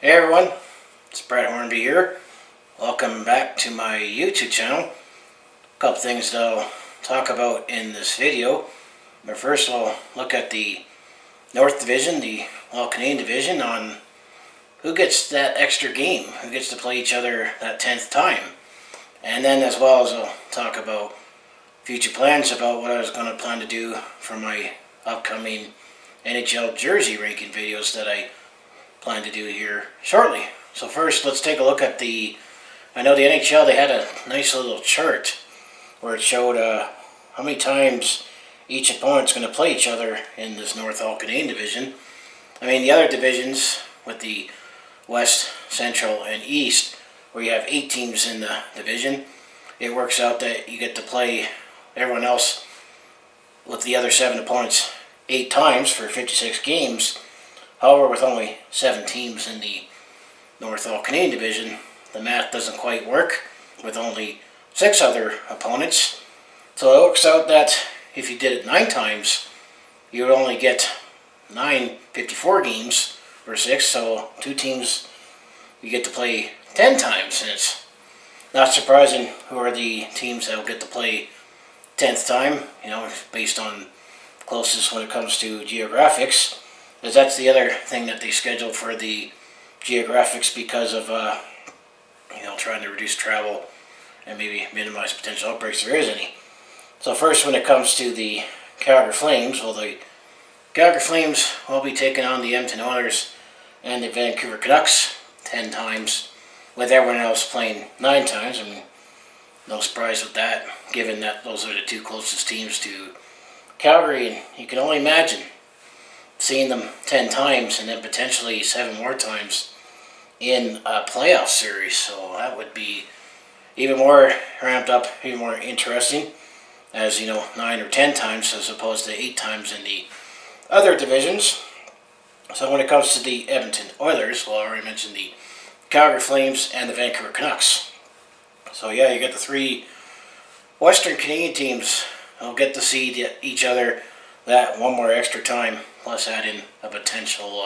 Hey everyone, it's Brett Hornby here. Welcome back to my YouTube channel. A couple things that I'll talk about in this video. But first we'll look at the North Division, the All Canadian Division, on who gets that extra game, who gets to play each other that 10th time. And then as well as I'll talk about future plans about what I was going to plan to do for my upcoming NHL jersey ranking videos that I plan to do here shortly. So first, let's take a look at I know the NHL, they had a nice little chart where it showed how many times each opponent's going to play each other in this North All Canadian Division. I mean, the other divisions with the West, Central, and East, where you have 8 teams in the division, it works out that you get to play everyone else with the other 7 opponents 8 times for 56 games. However, with only 7 teams in the North All Canadian Division, the math doesn't quite work with only 6 other opponents. So it works out that if you did it 9 times, you would only get 54 games for 6. So 2 teams you get to play 10 times, and it's not surprising who are the teams that will get to play 10th time, based on closest when it comes to geographics. Because that's the other thing that they scheduled for the geographics because of, trying to reduce travel and maybe minimize potential outbreaks if there is any. So first, when it comes to the Calgary Flames, well, the Calgary Flames will be taking on the Edmonton Oilers and the Vancouver Canucks 10 times, with everyone else playing 9 times. I mean, no surprise with that, given that those are the 2 closest teams to Calgary, and you can only imagine seeing them 10 times and then potentially 7 more times in a playoff series. So that would be even more ramped up, even more interesting, as 9 or 10 times as opposed to 8 times in the other divisions. So when it comes to the Edmonton Oilers, well, I already mentioned the Calgary Flames and the Vancouver Canucks. So yeah, you get the 3 Western Canadian teams who'll get to see each other that 1 more extra time, plus add in a potential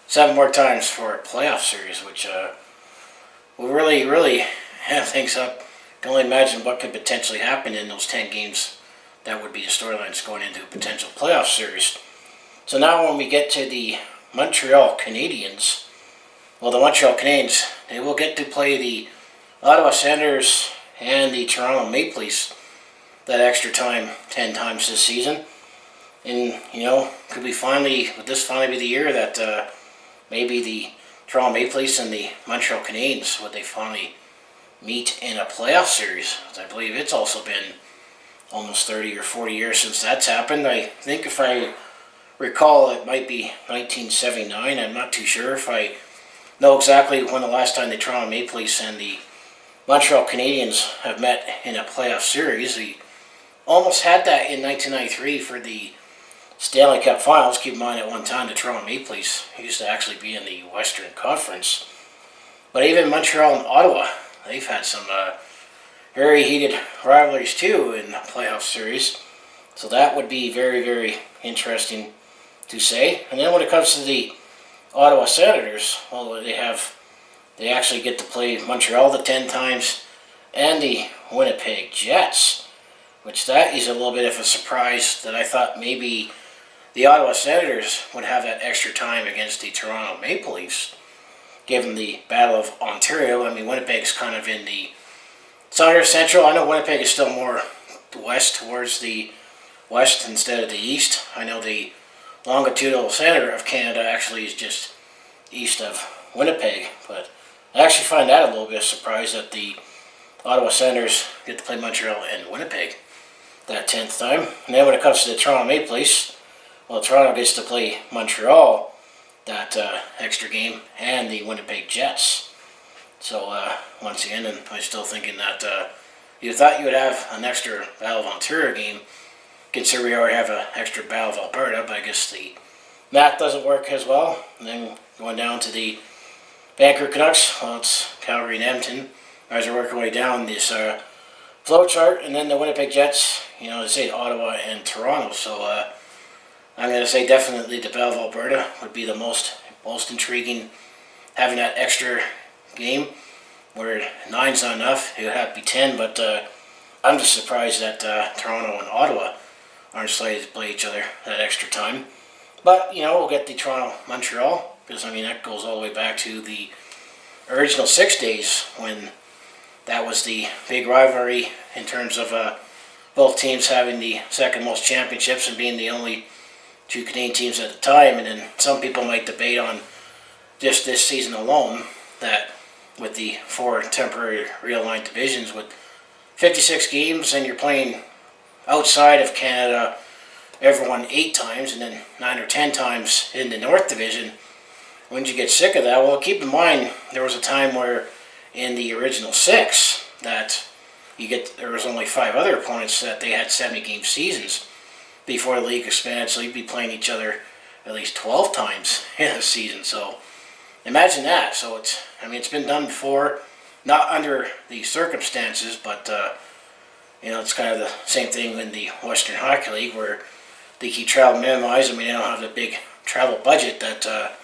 7 more times for a playoff series, which will really have things up. Can only imagine what could potentially happen in those 10 games. That would be the storylines going into a potential playoff series. So now when we get to the Montreal Canadiens, well, the Montreal Canadiens, they will get to play the Ottawa Senators and the Toronto Maple Leafs that extra time 10 times this season. And, could this finally be the year that maybe the Toronto Maple Leafs and the Montreal Canadiens, would they finally meet in a playoff series? I believe it's also been almost 30 or 40 years since that's happened. I think if I recall, it might be 1979. I'm not too sure if I know exactly when the last time the Toronto Maple Leafs and the Montreal Canadiens have met in a playoff series. We almost had that in 1993 for the Stanley Cup Finals. Keep in mind, at one time, the Toronto Maple Leafs used to actually be in the Western Conference. But even Montreal and Ottawa, they've had some very heated rivalries too in the playoff series. So that would be very, very interesting to say. And then when it comes to the Ottawa Senators, well, they actually get to play Montreal the 10 times and the Winnipeg Jets, which that is a little bit of a surprise, that I thought maybe the Ottawa Senators would have that extra time against the Toronto Maple Leafs, given the Battle of Ontario. I mean, Winnipeg's kind of in the southern central. I know Winnipeg is still more west, towards the west instead of the east. I know the longitudinal center of Canada actually is just east of Winnipeg, but I actually find that a little bit of a surprise that the Ottawa Senators get to play Montreal and Winnipeg that 10th time. And then when it comes to the Toronto Maple Leafs, well, Toronto gets to play Montreal that extra game, and the Winnipeg Jets. So once again, and I'm still thinking that you thought you would have an extra Battle of Ontario game, consider we already have an extra Battle of Alberta, but I guess the math doesn't work as well. And then going down to the Vancouver Canucks, well, it's Calgary and Edmonton. As we're working our way down this flow chart, and then the Winnipeg Jets, they say Ottawa and Toronto. So I'm going to say definitely the Battle of Alberta would be the most intriguing having that extra game where 9's not enough. It would have to be 10, but I'm just surprised that Toronto and Ottawa aren't slated to play each other that extra time. But, we'll get the Toronto-Montreal, because, that goes all the way back to the original 6 days when that was the big rivalry in terms of both teams having the second most championships and being the only two Canadian teams at the time. And then some people might debate on just this season alone that with the 4 temporary realigned divisions with 56 games and you're playing outside of Canada everyone 8 times and then 9 or 10 times in the North Division, wouldn't you get sick of that? Well, keep in mind there was a time where in the original 6 that there was only 5 other opponents that they had 70-game seasons before the league expanded, so you'd be playing each other at least 12 times in a season. So imagine that. So it's been done before, not under these circumstances, but it's kind of the same thing in the Western Hockey League where they keep travel minimized. They don't have the big travel budget that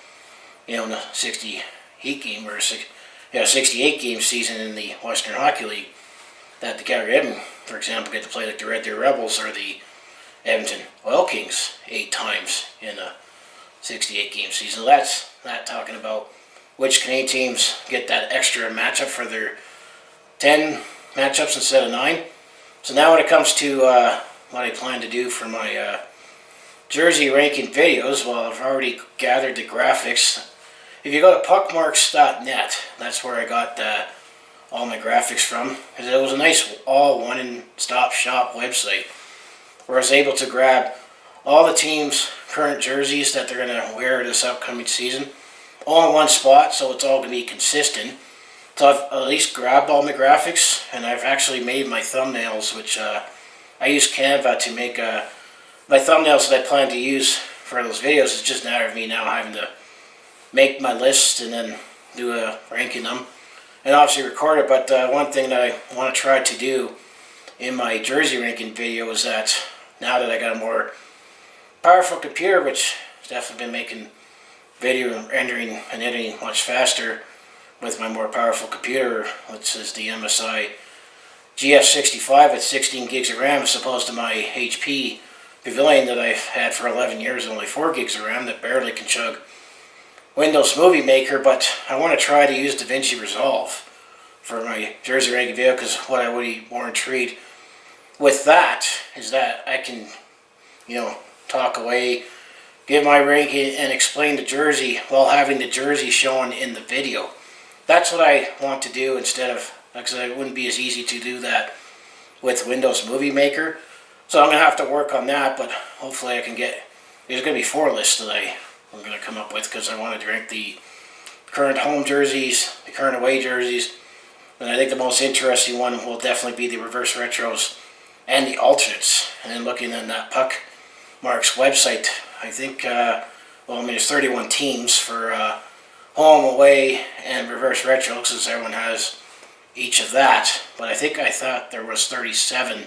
in the 68 game season in the Western Hockey League that the Calgary Edmonton, for example, get to play like the Red Deer Rebels or the Edmonton Oil Kings 8 times in a 68 game season. That's not talking about which Canadian teams get that extra matchup for their 10 matchups instead of 9. So now when it comes to what I plan to do for my jersey ranking videos, well, I've already gathered the graphics. If you go to puckmarks.net, that's where I got all my graphics from. Because it was a nice all one-stop shop website where I was able to grab all the teams' current jerseys that they're going to wear this upcoming season all in one spot, so it's all going to be consistent. So I've at least grabbed all my graphics, and I've actually made my thumbnails, which I use Canva to make my thumbnails that I plan to use for those videos. It's just a matter of me now having to make my list and then do a ranking them and obviously record it. But one thing that I want to try to do in my jersey ranking video is that now that I got a more powerful computer, which has definitely been making video rendering and editing much faster with my more powerful computer, which is the MSI GF65 at 16 gigs of RAM as opposed to my HP Pavilion that I've had for 11 years, only 4 gigs of RAM that barely can chug Windows Movie Maker. But I want to try to use DaVinci Resolve for my jersey ranking video, because what I would be more intrigued with that is that I can, talk away, give my ranking, and explain the jersey while having the jersey shown in the video. That's what I want to do instead of, because it wouldn't be as easy to do that with Windows Movie Maker. So I'm going to have to work on that, but hopefully I can get, there's going to be 4 lists that I'm going to come up with, because I want to rank the current home jerseys, the current away jerseys, and I think the most interesting one will definitely be the reverse retros and the alternates. And then looking at that Puck Marks website, I think, there's 31 teams for home, away, and reverse retro, since everyone has each of that. But I thought there was 37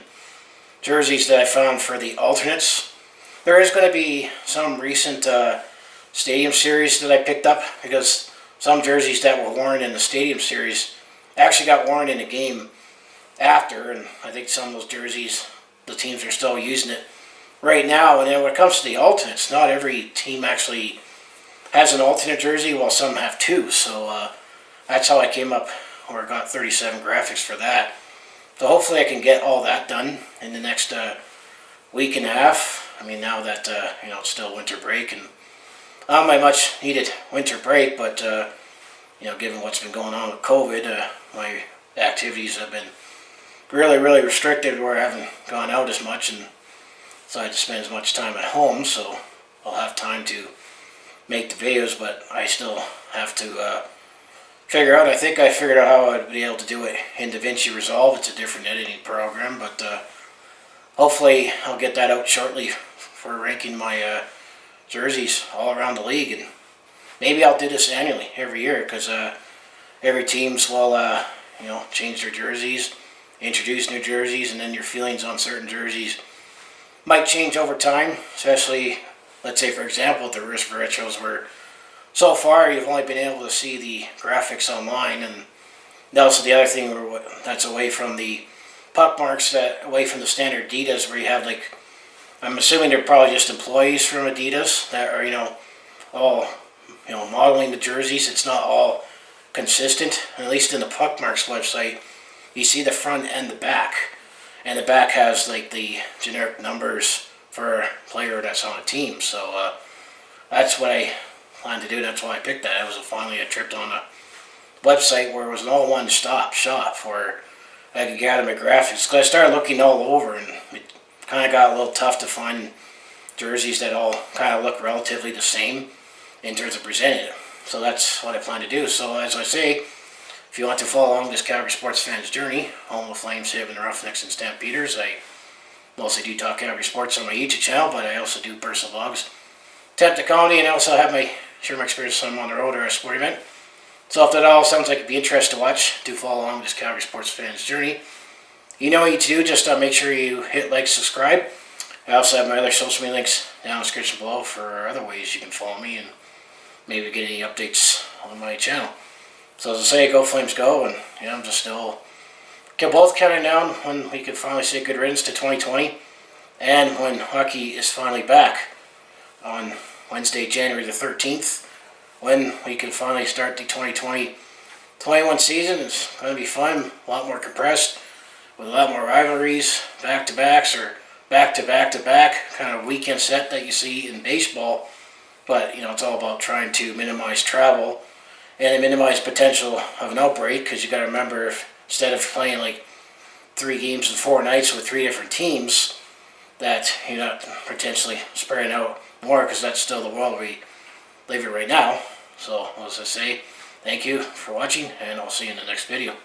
jerseys that I found for the alternates. There is going to be some recent Stadium Series that I picked up, because some jerseys that were worn in the Stadium Series actually got worn in a game after, and I think some of those jerseys, the teams are still using it right now. And then when it comes to the alternates, not every team actually has an alternate jersey, while some have 2. So that's how I came up, or got 37 graphics for that. So hopefully I can get all that done in the next week and a half. Now that it's still winter break, and not my much needed winter break, but given what's been going on with COVID, my activities have been really, really restricted, where I haven't gone out as much and decided to spend as much time at home. So I'll have time to make the videos, but I still have to figure out. I think I figured out how I'd be able to do it in DaVinci Resolve. It's a different editing program, but hopefully I'll get that out shortly for ranking my jerseys all around the league. And maybe I'll do this annually, every year, because every teams will change their jerseys, introduce new jerseys, and then your feelings on certain jerseys might change over time, especially, let's say, for example, the reverse retros were so far you've only been able to see the graphics online, and also the other thing that's away from the puck marks, that away from the standard Adidas, where you have like, I'm assuming they're probably just employees from Adidas that are, all, modeling the jerseys. It's not all consistent. And at least in the puck marks website, you see the front and the back. And the back has like the generic numbers for a player that's on a team. So that's what I plan to do. That's why I picked that. It was finally a trip on a website where it was an all one-stop shop where I could gather my graphics. Because I started looking all over, and it kind of got a little tough to find jerseys that all kind of look relatively the same in terms of presenting it. So that's what I plan to do. So as I say, if you want to follow along this Calgary sports fan's journey, home of Flames, Hib, and the Roughnecks and Stampeders, I mostly do talk Calgary sports on my YouTube channel, but I also do personal vlogs, attempt to comedy, and I also have share my experience when I'm on the road or a sport event. So if that all sounds like it'd be interesting to watch, do follow along this Calgary sports fan's journey. You know what you do, just make sure you hit like, subscribe. I also have my other social media links down in the description below for other ways you can follow me and maybe get any updates on my channel. So as I say, go Flames go, and I'm just still both counting down when we can finally say good riddance to 2020, and when hockey is finally back on Wednesday, January the 13th, when we can finally start the 2020-21 season. It's going to be fun, a lot more compressed, with a lot more rivalries, back-to-backs, or back-to-back-to-back kind of weekend set that you see in baseball. But, it's all about trying to minimize travel and minimize potential of an outbreak, because you got to remember, if instead of playing like 3 games in 4 nights with 3 different teams, that you're not potentially spreading out more, because that's still the world we live in right now. So, as I say, thank you for watching, and I'll see you in the next video.